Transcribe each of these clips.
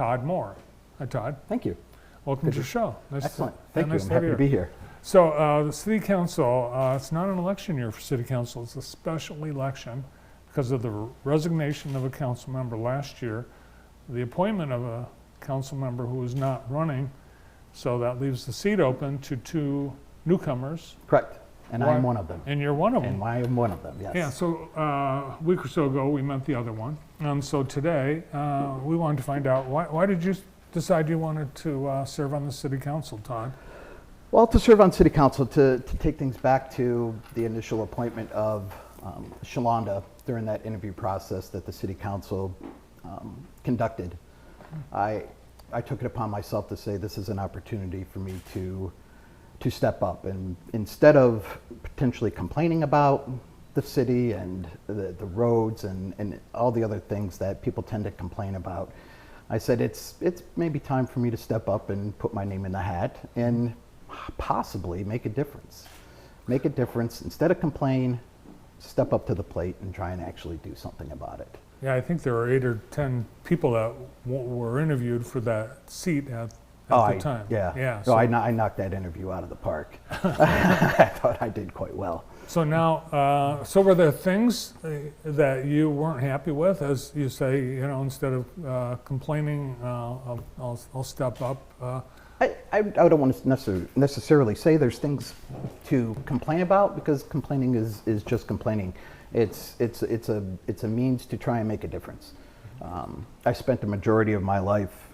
Todd Moore. Hi, Todd. Thank you. Welcome to the show. Excellent. Thank you. Nice I'm to have happy you to be here. So the city council, it's not an election year for city council. It's a special election because of the resignation of a council member last year, the appointment of a council member who is not running. So that leaves the seat open to two newcomers. Correct. And I'm one of them. And you're one of them. And I am one of them, yes. Yeah, so a week or so ago, we met the other one. So today, we wanted to find out, why did you decide you wanted to serve on the city council, Todd? Well, to serve on city council, to take things back to the initial appointment of Shalonda during that interview process that the city council conducted, I took it upon myself to say this is an opportunity for me to step up, and instead of potentially complaining about the city and the roads and all the other things that people tend to complain about, I said it's maybe time for me to step up and put my name in the hat and possibly make a difference. Make a difference. Instead of complain, step up to the plate and try and actually do something about it. Yeah, I think there were 8 or 10 people that were interviewed for that seat at the time. Yeah. So I knocked that interview out of the park. I thought I did quite well. So now, so were there things that you weren't happy with, as you say, instead of complaining, I'll step up? I don't want to necessarily say there's things to complain about, because complaining is just complaining. It's a means to try and make a difference. I spent the majority of my life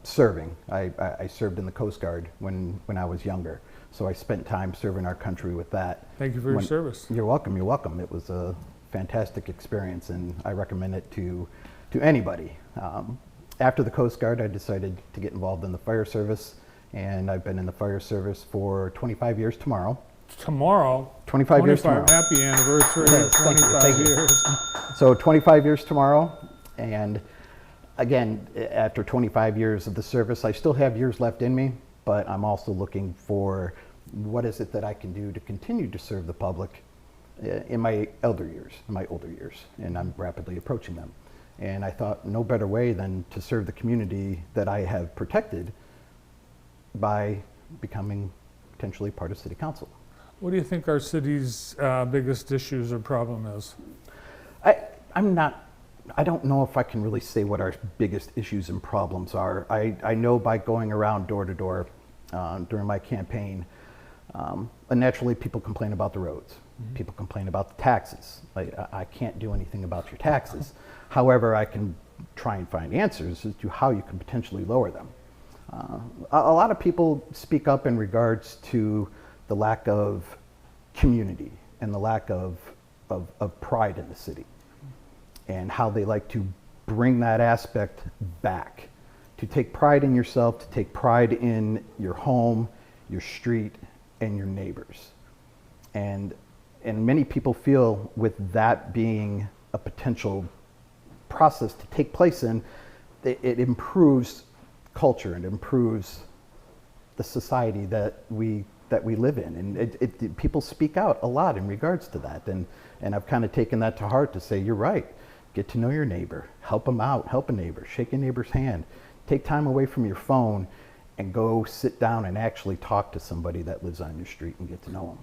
serving. I served in the Coast Guard when I was younger, so I spent time serving our country with that. Thank you for your service. You're welcome. You're welcome. It was a fantastic experience, and I recommend it to anybody. After the Coast Guard, I decided to get involved in the fire service, and I've been in the fire service for 25 years tomorrow. Tomorrow? 25 years tomorrow. Happy anniversary, Yes, 25 years. So 25 years tomorrow, and again, after 25 years of the service, I still have years left in me, but I'm also looking for what is it that I can do to continue to serve the public in my older years, and I'm rapidly approaching them. And I thought no better way than to serve the community that I have protected by becoming potentially part of city council. What do you think our city's biggest issues or problem is? I don't know if I can really say what our biggest issues and problems are. I know by going around door to door during my campaign, naturally people complain about the roads. Mm-hmm. People complain about the taxes. I can't do anything about your taxes. However, I can try and find answers as to how you can potentially lower them. A lot of people speak up in regards to the lack of community and the lack of pride in the city, and how they like to bring that aspect back, to take pride in yourself, to take pride in your home, your street, and your neighbors. And many people feel with that being a potential process to take place in, it improves culture and improves the society that we live in. And people speak out a lot in regards to that. And I've kind of taken that to heart to say, you're right. Get to know your neighbor, help them out, help a neighbor, shake a neighbor's hand, take time away from your phone and go sit down and actually talk to somebody that lives on your street and get to know them.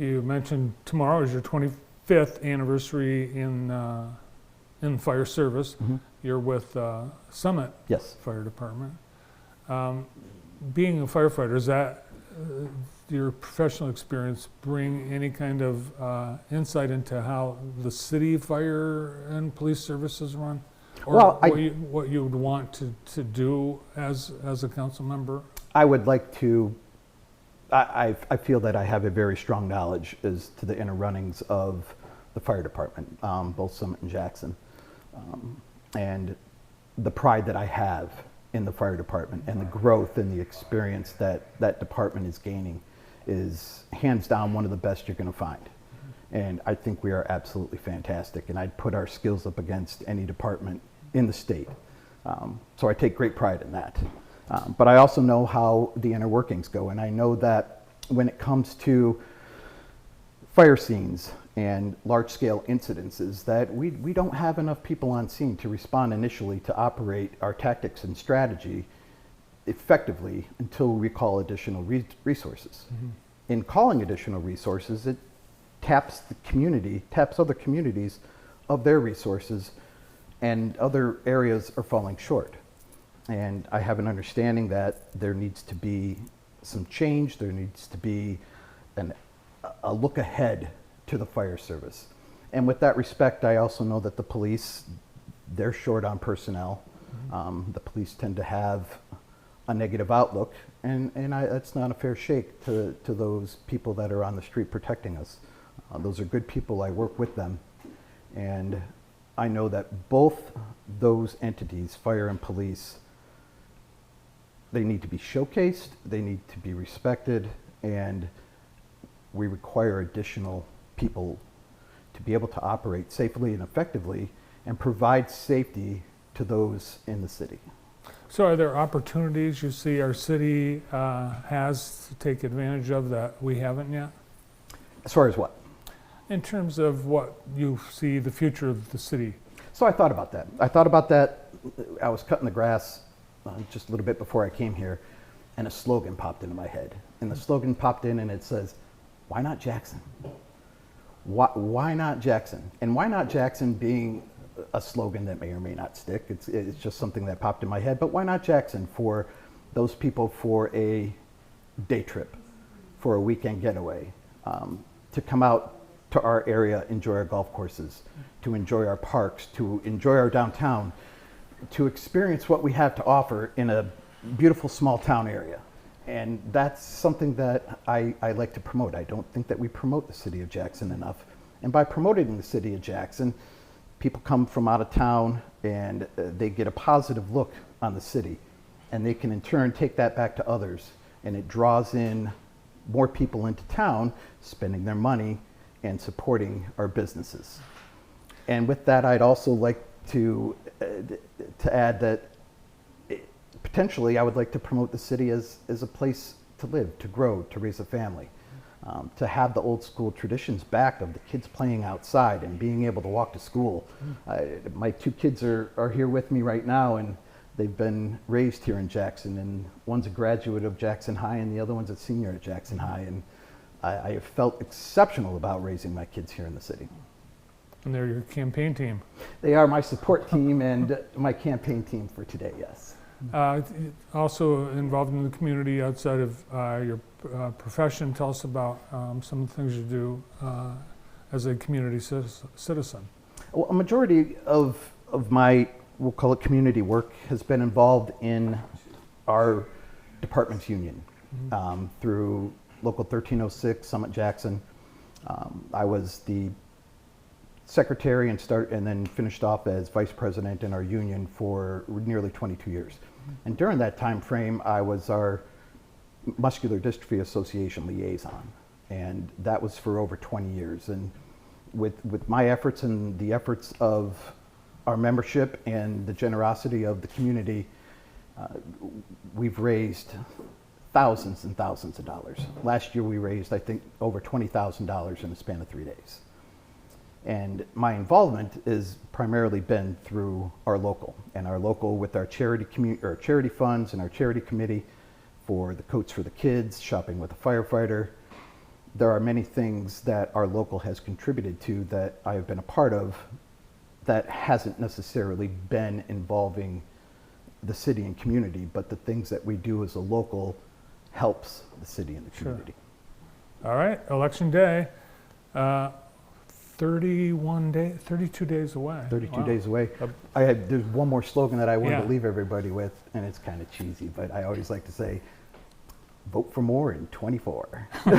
You mentioned tomorrow is your 25th anniversary in fire service. Mm-hmm. You're with Summit Fire Department. Being a firefighter, does that your professional experience bring any kind of insight into how the city fire and police services run? Or what you would want to do as a council member? I would like to, I feel that I have a very strong knowledge as to the inner runnings of the fire department, both Summit and Jackson. And the pride that I have in the fire department and the growth and the experience that department is gaining is hands down one of the best you're going to find. And I think we are absolutely fantastic, and I'd put our skills up against any department in the state. So I take great pride in that. But I also know how the inner workings go, and I know that when it comes to fire scenes and large-scale incidences that we don't have enough people on scene to respond initially to operate our tactics and strategy effectively until we call additional resources. In calling additional resources, it taps the community, taps other communities of their resources, and other areas are falling short. And I have an understanding that there needs to be some change, there needs to be a look ahead to the fire service. And with that respect, I also know that the police, they're short on personnel. The police tend to have a negative outlook, and that's not a fair shake to those people that are on the street protecting us. Those are good people, I work with them. And I know that both those entities, fire and police, they need to be showcased, they need to be respected, and we require additional people to be able to operate safely and effectively and provide safety to those in the city. So are there opportunities you see our city has to take advantage of that we haven't yet? As far as what? In terms of what you see the future of the city? So I thought about that. I was cutting the grass just a little bit before I came here, and a slogan popped into my head. And the slogan popped in and it says, "Why not Jackson?" Why not Jackson? And why not Jackson being a slogan that may or may not stick. It's just something that popped in my head. But why not Jackson for those people for a day trip, for a weekend getaway, to come out to our area, enjoy our golf courses, to enjoy our parks, to enjoy our downtown, to experience what we have to offer in a beautiful small town area. And that's something that I like to promote. I don't think that we promote the city of Jackson enough. And by promoting the city of Jackson, people come from out of town and they get a positive look on the city. And they can in turn take that back to others. And it draws in more people into town, spending their money and supporting our businesses. And with that, I'd also like to add that potentially I would like to promote the city as a place to live, to grow, to raise a family, to have the old school traditions back of the kids playing outside and being able to walk to school. My two kids are here with me right now, and they've been raised here in Jackson, and one's a graduate of Jackson High and the other one's a senior at Jackson High, and I have felt exceptional about raising my kids here in the city. And they're your campaign team. They are my support team and my campaign team for today, yes. Also involved in the community outside of your profession. Tell us about some of the things you do as a community citizen. Well, a majority of my, we'll call it community work, has been involved in our department's union through Local 1306, Summit Jackson. I was the secretary and then finished off as vice president in our union for nearly 22 years. And during that time frame, I was our Muscular Dystrophy Association liaison, and that was for over 20 years. And with my efforts and the efforts of our membership and the generosity of the community, we've raised thousands and thousands of dollars. Last year we raised, I think, over $20,000 in the span of 3 days. And my involvement has primarily been through our local, and our local with our charity funds and our charity committee for the Coats for the Kids, shopping with a firefighter. There are many things that our local has contributed to that I have been a part of that hasn't necessarily been involving the city and community, but the things that we do as a local helps the city and the community. Sure. All right, election day. 32 days away. 32 Wow. daes away. There's one more slogan that I wanted to leave everybody with, and it's kind of cheesy, but I always like to say, vote for more in 24. All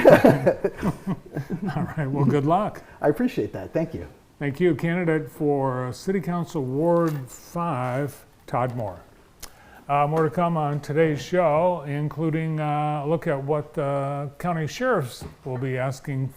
right, well, good luck. I appreciate that. Thank you. Thank you. Candidate for City Council Ward 5, Todd Moore. More to come on today's show, including a look at what the county sheriffs will be asking